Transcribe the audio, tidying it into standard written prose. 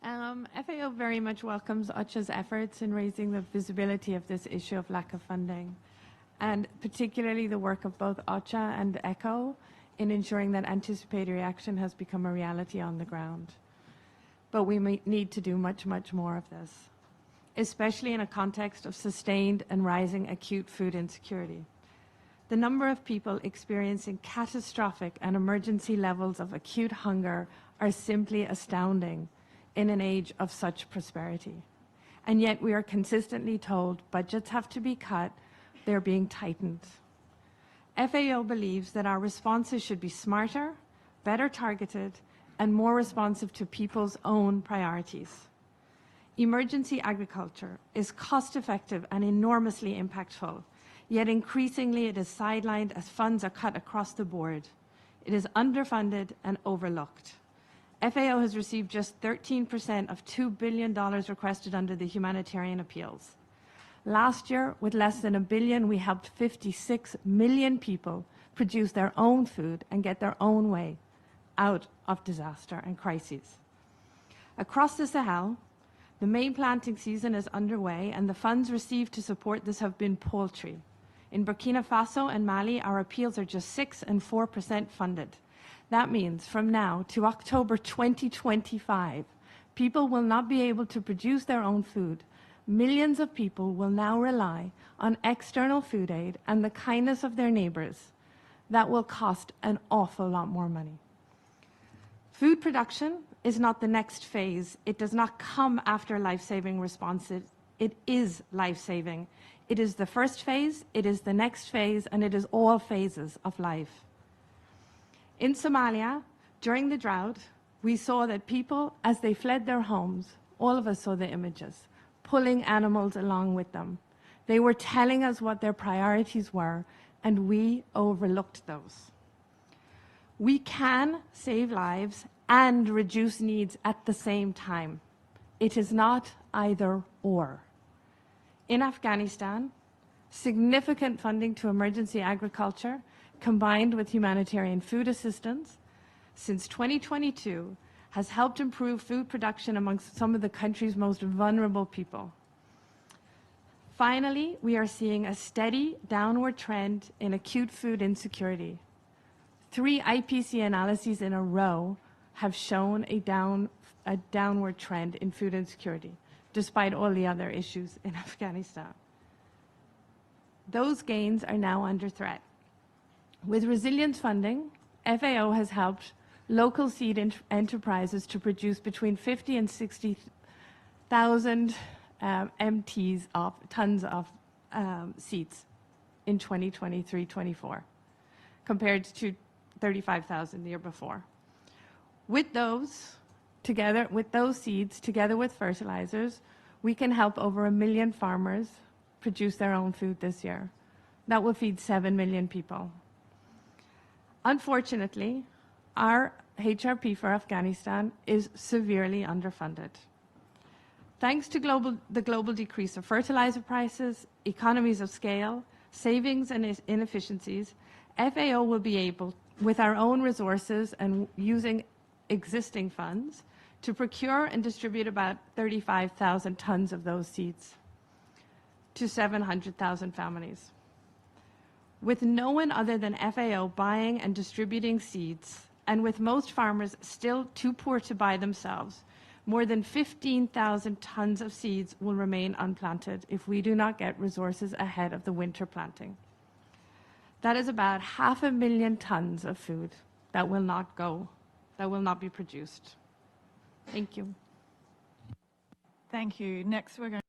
FAO very much welcomes OCHA's efforts in raising the visibility of this issue of lack of funding, and particularly the work of both OCHA and ECHO in ensuring that anticipatory action has become a reality on the ground. But we may need to do much, much more of this, especially in a context of sustained and rising acute food insecurity. The number of people experiencing catastrophic and emergency levels of acute hunger are simply astounding in an age of such prosperity. And yet we are consistently told budgets have to be cut, they're being tightened. FAO believes that our responses should be smarter, better targeted, and more responsive to people's own priorities. Emergency agriculture is cost-effective and enormously impactful, yet increasingly it is sidelined as funds are cut across the board. It is underfunded and overlooked. FAO has received just 13% of $2 billion requested under the humanitarian appeals. Last year, with less than $1 billion, we helped 56 million people produce their own food and get their own way out of disaster and crises. Across the Sahel, the main planting season is underway, and the funds received to support this have been poultry. In Burkina Faso and Mali, our appeals are just 6% and 4% funded. That means from now to October 2025, people will not be able to produce their own food. Millions of people will now rely on external food aid and the kindness of their neighbours. That will cost an awful lot more money. Food production is not the next phase. It does not come after life-saving responses. It is life-saving. It is the first phase, it is the next phase, and it is all phases of life. In Somalia, during the drought, we saw that people, as they fled their homes, all of us saw the images, pulling animals along with them. They were telling us what their priorities were, and we overlooked those. We can save lives and reduce needs at the same time. It is not either or. In Afghanistan, significant funding to emergency agriculture combined with humanitarian food assistance since 2022 has helped improve food production amongst some of the country's most vulnerable people. Finally, we are seeing a steady downward trend in acute food insecurity. 3 IPC analyses in a row have shown a downward trend in food insecurity, despite all the other issues in Afghanistan. Those gains are now under threat. With resilience funding, FAO has helped local seed enterprises to produce between 50 and 60,000 tons of seeds in 2023-24, compared to 35,000 the year before. With those seeds, together with fertilizers, we can help over 1 million farmers produce their own food this year. That will feed 7 million people. Unfortunately, our HRP for Afghanistan is severely underfunded. Thanks to the global decrease of fertilizer prices, economies of scale, savings and inefficiencies, FAO will be able, with our own resources and using existing funds, to procure and distribute about 35,000 tons of those seeds to 700,000 families. With no one other than FAO buying and distributing seeds, and with most farmers still too poor to buy themselves, more than 15,000 tons of seeds will remain unplanted if we do not get resources ahead of the winter planting. That is about 500,000 tons of food that will not be produced. Thank you. Thank you. Next, we're going